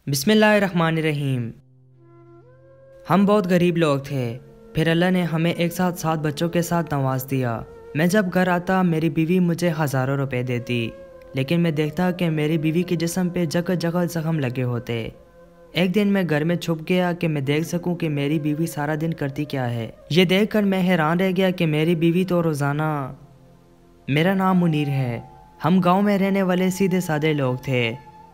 بسم اللہ الرحمن الرحیم۔ ہم بہت غریب لوگ تھے، پھر اللہ نے ہمیں ایک ساتھ 7 بچوں کے ساتھ نواز دیا۔ میں جب گھر آتا میری بیوی مجھے ہزاروں روپے دیتی، لیکن میں دیکھتا کہ میری بیوی کے جسم پہ جگہ جگہ زخم لگے ہوتے۔ ایک دن میں گھر میں چھپ گیا کہ میں دیکھ سکوں کہ میری بیوی سارا دن کرتی کیا ہے۔ یہ دیکھ کر میں حیران رہ گیا کہ میری بیوی تو روزانہ… میرا نام منیر ہے۔ ہم گاؤں میں رہنے والے سیدھے سادے لوگ تھے۔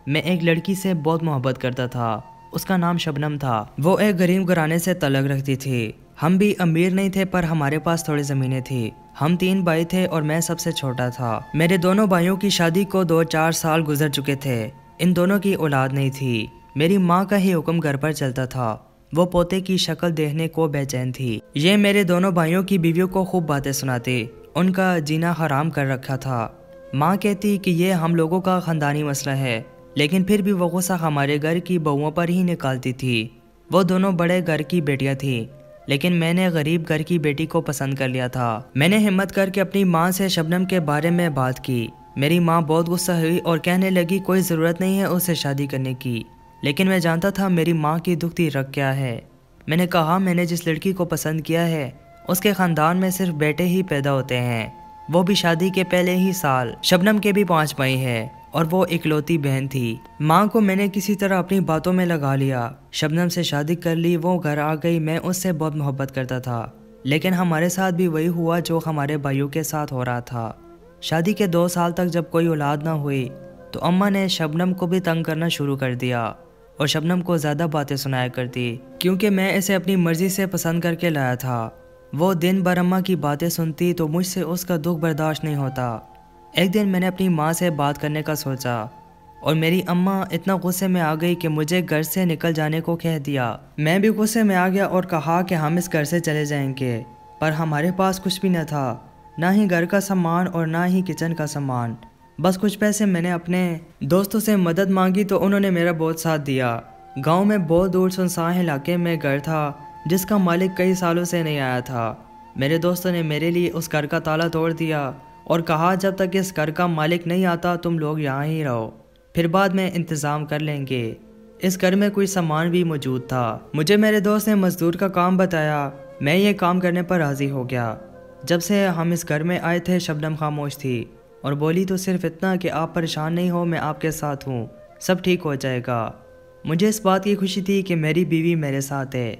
میں ایک لڑکی سے بہت محبت کرتا تھا، اس کا نام شبنم تھا۔ وہ ایک غریب گھرانے سے تعلق رکھتی تھی۔ ہم بھی امیر نہیں تھے پر ہمارے پاس تھوڑی زمینیں تھیں۔ ہم 3 بھائی تھے اور میں سب سے چھوٹا تھا۔ میرے دونوں بھائیوں کی شادی کو 2-4 سال گزر چکے تھے۔ ان دونوں کی اولاد نہیں تھی۔ میری ماں کا ہی حکم گھر پر چلتا تھا۔ وہ پوتے کی شکل دیکھنے کو بے چین تھی۔ یہ میرے دونوں بھائیوں کی بیویوں کو خوب باتیں سناتی، ان کا جینا حرام کر رکھا تھا۔ ماں کہتی کہ یہ ہم لوگوں کا خاندانی مسئلہ ہے، لیکن پھر بھی وہ غصہ ہمارے گھر کی بہوؤں پر ہی نکالتی تھی۔ وہ دونوں بڑے گھر کی بیٹیاں تھیں، لیکن میں نے غریب گھر کی بیٹی کو پسند کر لیا تھا۔ میں نے ہمت کر کے اپنی ماں سے شبنم کے بارے میں بات کی۔ میری ماں بہت غصہ ہوئی اور کہنے لگی کوئی ضرورت نہیں ہے اس سے شادی کرنے کی، لیکن میں جانتا تھا میری ماں کی دکھتی رگ کیا ہے۔ میں نے کہا میں نے جس لڑکی کو پسند کیا ہے اس کے خاندان میں صرف بیٹے ہی پیدا ہوتے ہیں، وہ بھی شادی کے پہلے ہی سال۔ شبنم کے بھی 5 بھائی ہیں اور وہ اکلوتی بہن تھی۔ ماں کو میں نے کسی طرح اپنی باتوں میں لگا لیا، شبنم سے شادی کر لی۔ وہ گھر آ گئی، میں اس سے بہت محبت کرتا تھا، لیکن ہمارے ساتھ بھی وہی ہوا جو ہمارے بھائیوں کے ساتھ ہو رہا تھا۔ شادی کے 2 سال تک جب کوئی اولاد نہ ہوئی تو اماں نے شبنم کو بھی تنگ کرنا شروع کر دیا اور شبنم کو زیادہ باتیں سنایا کرتی، کیونکہ میں اسے اپنی مرضی سے پسند کر کے لایا تھا۔ وہ دن بھر اماں کی باتیں سنتی تو مجھ سے اس کا دکھ برداشت نہیں ہوتا۔ ایک دن میں نے اپنی ماں سے بات کرنے کا سوچا اور میری اماں اتنا غصے میں آ گئی کہ مجھے گھر سے نکل جانے کو کہہ دیا۔ میں بھی غصے میں آ گیا اور کہا کہ ہم اس گھر سے چلے جائیں گے، پر ہمارے پاس کچھ بھی نہ تھا، نہ ہی گھر کا سامان اور نہ ہی کچن کا سامان، بس کچھ پیسے۔ میں نے اپنے دوستوں سے مدد مانگی تو انہوں نے میرا بہت ساتھ دیا۔ گاؤں میں بہت دور سنسان علاقے میں گھر تھا جس کا مالک کئی سالوں سے نہیں آیا تھا۔ میرے دوستوں نے میرے لیے اس گھر کا تالا توڑ دیا اور کہا جب تک اس گھر کا مالک نہیں آتا تم لوگ یہاں ہی رہو، پھر بعد میں انتظام کر لیں گے۔ اس گھر میں کوئی سامان بھی موجود تھا۔ مجھے میرے دوست نے مزدور کا کام بتایا، میں یہ کام کرنے پر راضی ہو گیا۔ جب سے ہم اس گھر میں آئے تھے شبنم خاموش تھی اور بولی تو صرف اتنا کہ آپ پریشان نہیں ہو، میں آپ کے ساتھ ہوں، سب ٹھیک ہو جائے گا۔ مجھے اس بات کی خوشی تھی کہ میری بیوی میرے ساتھ ہے۔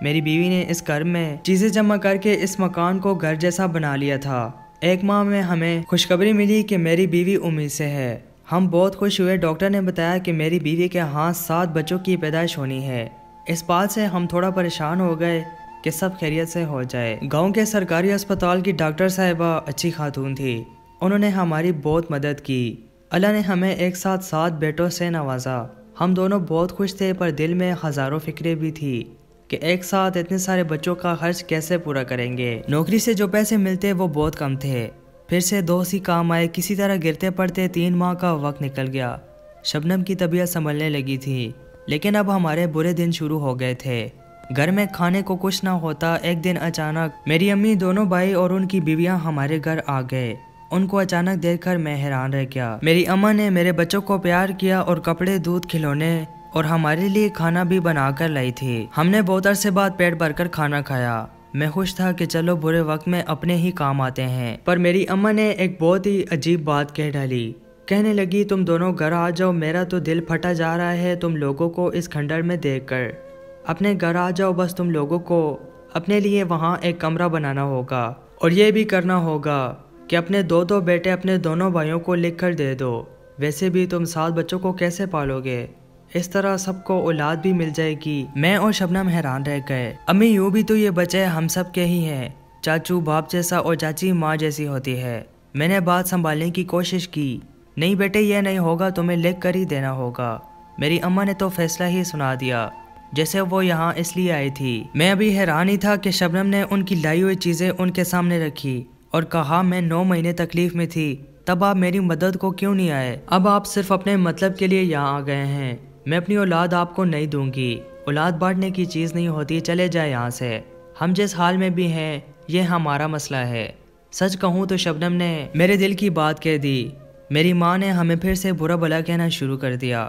میری بیوی نے اس گھر میں چیزیں جمع کر کے اس مکان کو گھر جیسا بنا لیا تھا۔ ایک ماہ میں ہمیں خوشخبری ملی کہ میری بیوی امید سے ہے۔ ہم بہت خوش ہوئے۔ ڈاکٹر نے بتایا کہ میری بیوی کے ہاں 7 بچوں کی پیدائش ہونی ہے۔ اس بات سے ہم تھوڑا پریشان ہو گئے کہ سب خیریت سے ہو جائے۔ گاؤں کے سرکاری اسپتال کی ڈاکٹر صاحبہ اچھی خاتون تھی، انہوں نے ہماری بہت مدد کی۔ اللہ نے ہمیں ایک ساتھ 7 بیٹوں سے نوازا۔ ہم دونوں بہت خوش تھے پر دل میں ہزاروں فکریں بھی تھی کہ ایک ساتھ اتنے سارے بچوں کا خرچ کیسے پورا کریں گے۔ نوکری سے جو پیسے ملتے وہ بہت کم تھے، پھر سے دوست ہی کام آئے، کسی طرح گرتے پڑتے 3 ماہ کا وقت نکل گیا۔ شبنم کی طبیعت سنبھلنے لگی تھی، لیکن اب ہمارے برے دن شروع ہو گئے تھے۔ گھر میں کھانے کو کچھ نہ ہوتا۔ ایک دن اچانک میری امی، دونوں بھائی اور ان کی بیویاں ہمارے گھر آ گئے۔ ان کو اچانک دیکھ کر میں حیران رہ گیا۔ میری اماں نے میرے بچوں کو پیار کیا اور کپڑے، دودھ، کھلونے اور ہمارے لیے کھانا بھی بنا کر لائی تھی۔ ہم نے بہت عرصے بعد پیٹ بھر کر کھانا کھایا۔ میں خوش تھا کہ چلو برے وقت میں اپنے ہی کام آتے ہیں، پر میری اماں نے ایک بہت ہی عجیب بات کہہ ڈالی۔ کہنے لگی تم دونوں گھر آ جاؤ، میرا تو دل پھٹا جا رہا ہے تم لوگوں کو اس کھنڈر میں دیکھ کر۔ اپنے گھر آ جاؤ، بس تم لوگوں کو اپنے لیے وہاں ایک کمرہ بنانا ہوگا اور یہ بھی کرنا ہوگا کہ اپنے 2 بیٹے اپنے دونوں بھائیوں کو لکھ کر دے دو۔ ویسے بھی تم 7 بچوں کو کیسے پالو گے؟ اس طرح سب کو اولاد بھی مل جائے گی۔ میں اور شبنم حیران رہ گئے۔ امی یوں بھی تو یہ بچے ہم سب کے ہی ہیں، چاچو باپ جیسا اور چاچی ماں جیسی ہوتی ہے۔ میں نے بات سنبھالنے کی کوشش کی، نہیں بیٹے یہ نہیں ہوگا، تمہیں لکھ کر ہی دینا ہوگا۔ میری اماں نے تو فیصلہ ہی سنا دیا جیسے وہ یہاں اس لیے آئی تھی۔ میں ابھی حیران ہی تھا کہ شبنم نے ان کی لائی ہوئی چیزیں ان کے سامنے رکھی اور کہا میں 9 مہینے تکلیف میں تھی، تب آپ میری مدد کو کیوں نہیں آئے؟ اب آپ صرف اپنے مطلب کے لیے یہاں آ گئے ہیں۔ میں اپنی اولاد آپ کو نہیں دوں گی، اولاد بانٹنے کی چیز نہیں ہوتی، چلے جائے یہاں سے۔ ہم جس حال میں بھی ہیں یہ ہمارا مسئلہ ہے۔ سچ کہوں تو شبنم نے میرے دل کی بات کہہ دی۔ میری ماں نے ہمیں پھر سے برا بھلا کہنا شروع کر دیا۔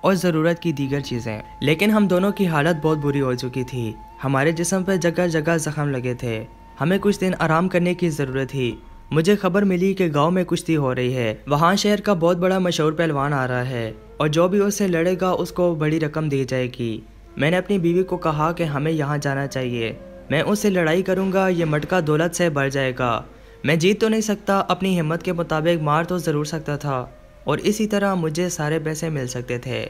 اور ضرورت کی دیگر چیزیں۔ لیکن ہم دونوں کی حالت بہت بری ہو چکی تھی، ہمارے جسم پہ جگہ جگہ زخم لگے تھے، ہمیں کچھ دن آرام کرنے کی ضرورت تھی۔ مجھے خبر ملی کہ گاؤں میں کشتی ہو رہی ہے، وہاں شہر کا بہت بڑا مشہور پہلوان آ رہا ہے اور جو بھی اس سے لڑے گا اس کو بڑی رقم دی جائے گی۔ میں نے اپنی بیوی کو کہا کہ ہمیں یہاں جانا چاہیے، میں اس سے لڑائی کروں گا، یہ مٹکا دولت سے بھر جائے گا، میں جیت تو نہیں سکتا، اپنی ہمت کے مطابق مار تو ضرور سکتا تھا اور اسی طرح مجھے سارے پیسے مل سکتے تھے۔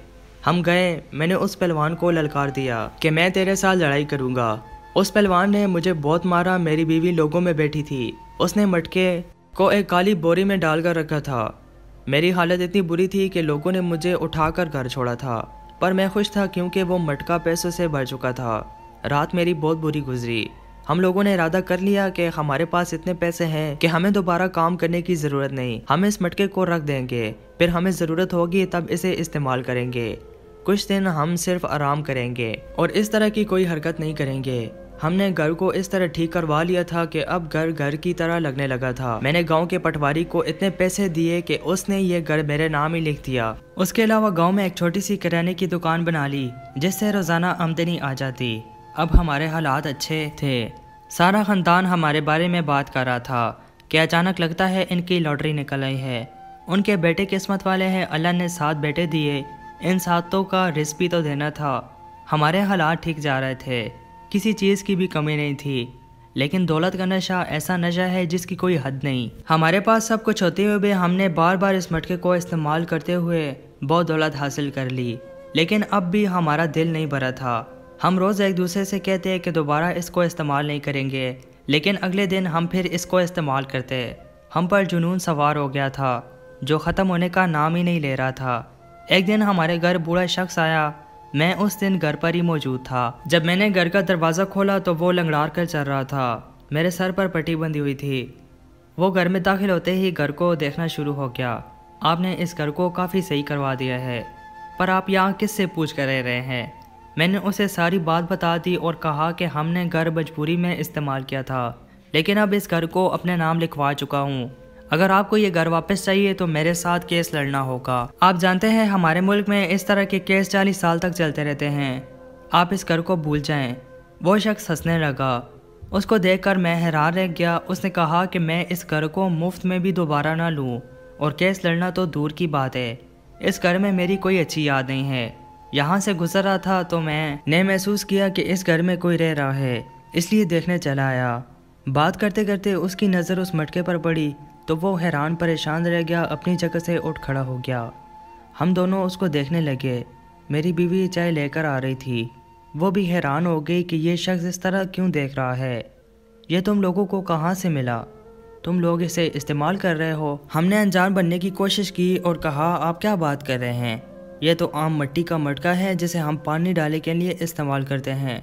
ہم گئے، میں نے اس پہلوان کو للکار دیا کہ میں تیرے ساتھ لڑائی کروں گا۔ اس پہلوان نے مجھے بہت مارا، میری بیوی لوگوں میں بیٹھی تھی، اس نے مٹکے کو ایک کالی بوری میں ڈال کر رکھا تھا۔ میری حالت اتنی بری تھی کہ لوگوں نے مجھے اٹھا کر گھر چھوڑا تھا، پر میں خوش تھا کیونکہ وہ مٹکا پیسوں سے بھر چکا تھا۔ رات میری بہت بری گزری۔ ہم لوگوں نے ارادہ کر لیا کہ ہمارے پاس اتنے پیسے ہیں کہ ہمیں دوبارہ کام کرنے کی ضرورت نہیں، ہم اس مٹکے کو رکھ دیں گے، پھر ہمیں ضرورت ہوگی تب اسے استعمال کریں گے۔ کچھ دن ہم صرف آرام کریں گے اور اس طرح کی کوئی حرکت نہیں کریں گے۔ ہم نے گھر کو اس طرح ٹھیک کروا لیا تھا کہ اب گھر گھر کی طرح لگنے لگا تھا۔ میں نے گاؤں کے پٹواری کو اتنے پیسے دیے کہ اس نے یہ گھر میرے نام ہی لکھ دیا۔ اس کے علاوہ گاؤں میں ایک چھوٹی سی کرانے کی دکان بنا لی جس سے روزانہ آمدنی آ جاتی۔ اب ہمارے حالات اچھے تھے، سارا خاندان ہمارے بارے میں بات کر رہا تھا کہ اچانک لگتا ہے ان کی لاٹری نکل آئی ہے، ان کے بیٹے قسمت والے ہیں، اللہ نے 7 بیٹے دیے، ان 7 کا رزق بھی تو دینا تھا۔ ہمارے حالات ٹھیک جا رہے تھے، کسی چیز کی بھی کمی نہیں تھی، لیکن دولت کا نشہ ایسا نشہ ہے جس کی کوئی حد نہیں۔ ہمارے پاس سب کچھ ہوتے ہوئے بھی ہم نے بار بار اس مٹکے کو استعمال کرتے ہوئے بہت دولت حاصل کر لی، لیکن اب بھی ہمارا دل نہیں بھرا تھا۔ ہم روز ایک دوسرے سے کہتے کہ دوبارہ اس کو استعمال نہیں کریں گے، لیکن اگلے دن ہم پھر اس کو استعمال کرتے۔ ہم پر جنون سوار ہو گیا تھا جو ختم ہونے کا نام ہی نہیں لے رہا تھا۔ ایک دن ہمارے گھر بوڑھا شخص آیا، میں اس دن گھر پر ہی موجود تھا۔ جب میں نے گھر کا دروازہ کھولا تو وہ لنگڑا کر چل رہا تھا، میرے سر پر پٹی بندھی ہوئی تھی۔ وہ گھر میں داخل ہوتے ہی گھر کو دیکھنا شروع ہو گیا۔ آپ نے اس گھر کو کافی صحیح کروا دیا ہے، پر آپ یہاں کس سے پوچھ کر رہے ہیں؟ میں نے اسے ساری بات بتا دی اور کہا کہ ہم نے گھر مجبوری میں استعمال کیا تھا، لیکن اب اس گھر کو اپنے نام لکھوا چکا ہوں۔ اگر آپ کو یہ گھر واپس چاہیے تو میرے ساتھ کیس لڑنا ہوگا۔ آپ جانتے ہیں ہمارے ملک میں اس طرح کے کیس 40 سال تک چلتے رہتے ہیں، آپ اس گھر کو بھول جائیں۔ وہ شخص ہنسنے لگا، اس کو دیکھ کر میں حیران رہ گیا۔ اس نے کہا کہ میں اس گھر کو مفت میں بھی دوبارہ نہ لوں، اور کیس لڑنا تو دور کی بات ہے، اس گھر میں میری کوئی اچھی یاد نہیں ہے۔ یہاں سے گزر رہا تھا تو میں نے محسوس کیا کہ اس گھر میں کوئی رہ رہا ہے، اس لیے دیکھنے چلا آیا۔ بات کرتے کرتے اس کی نظر اس مٹکے پر پڑی تو وہ حیران پریشان رہ گیا، اپنی جگہ سے اٹھ کھڑا ہو گیا۔ ہم دونوں اس کو دیکھنے لگے۔ میری بیوی چائے لے کر آ رہی تھی، وہ بھی حیران ہو گئی کہ یہ شخص اس طرح کیوں دیکھ رہا ہے۔ یہ تم لوگوں کو کہاں سے ملا؟ تم لوگ اسے استعمال کر رہے ہو؟ ہم نے انجان بننے کی کوشش کی اور کہا آپ کیا بات کر رہے ہیں، یہ تو عام مٹی کا مٹکا ہے جسے ہم پانی ڈالنے کے لیے استعمال کرتے ہیں۔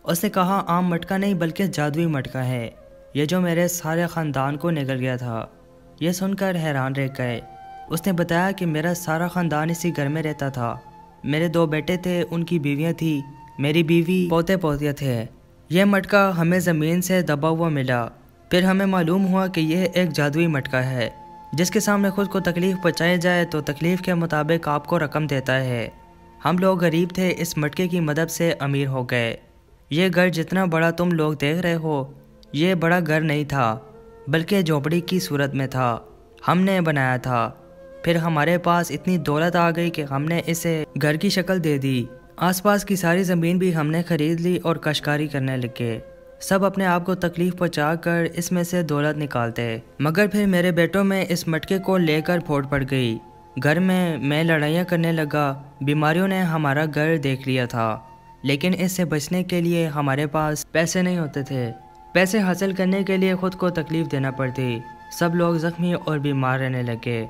اس نے کہا عام مٹکا نہیں بلکہ جادوئی مٹکا ہے، یہ جو میرے سارے خاندان کو نگل گیا تھا۔ یہ سن کر حیران رہ گئے۔ اس نے بتایا کہ میرا سارا خاندان اسی گھر میں رہتا تھا، میرے 2 بیٹے تھے، ان کی بیویاں تھیں، میری بیوی پوتے پوتیاں تھے۔ یہ مٹکا ہمیں زمین سے دبا ہوا ملا، پھر ہمیں معلوم ہوا کہ یہ ایک جادوئی مٹکا ہے جس کے سامنے خود کو تکلیف پہنچائی جائے تو تکلیف کے مطابق آپ کو رقم دیتا ہے۔ ہم لوگ غریب تھے، اس مٹکے کی مدد سے امیر ہو گئے۔ یہ گھر جتنا بڑا تم لوگ دیکھ رہے ہو، یہ بڑا گھر نہیں تھا بلکہ جھونپڑی کی صورت میں تھا، ہم نے بنایا تھا۔ پھر ہمارے پاس اتنی دولت آ گئی کہ ہم نے اسے گھر کی شکل دے دی۔ آس پاس کی ساری زمین بھی ہم نے خرید لی اور کاشتکاری کرنے لگے، سب اپنے آپ کو تکلیف پہنچا کر اس میں سے دولت نکالتے۔ مگر پھر میرے بیٹوں میں اس مٹکے کو لے کر پھوٹ پڑ گئی، گھر میں لڑائیاں کرنے لگا، بیماریوں نے ہمارا گھر دیکھ لیا تھا، لیکن اس سے بچنے کے لیے ہمارے پاس پیسے نہیں ہوتے تھے۔ پیسے حاصل کرنے کے لیے خود کو تکلیف دینا پڑتی، سب لوگ زخمی اور بیمار رہنے لگے۔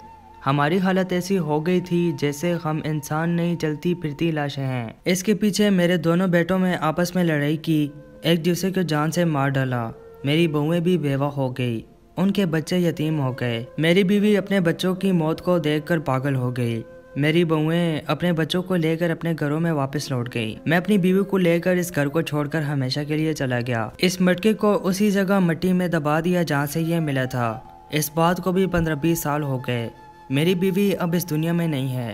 ہماری حالت ایسی ہو گئی تھی جیسے ہم انسان نہیں چلتی پھرتی لاشیں ہیں۔ اس کے پیچھے میرے دونوں بیٹوں میں آپس میں لڑائی کی، ایک دوسرے کو جان سے مار ڈالا، میری بہویں بھی بیوہ ہو گئی، ان کے بچے یتیم ہو گئے، میری بیوی اپنے بچوں کی موت کو دیکھ کر پاگل ہو گئی، میری بہویں اپنے بچوں کو لے کر اپنے گھروں میں واپس لوٹ گئی۔ میں اپنی بیوی کو لے کر اس گھر کو چھوڑ کر ہمیشہ کے لیے چلا گیا۔ اس مٹکے کو اسی جگہ مٹی میں دبا دیا جہاں سے یہ ملا تھا۔ اس بات کو بھی 15-20 سال ہو گئے، میری بیوی اب اس دنیا میں نہیں ہے۔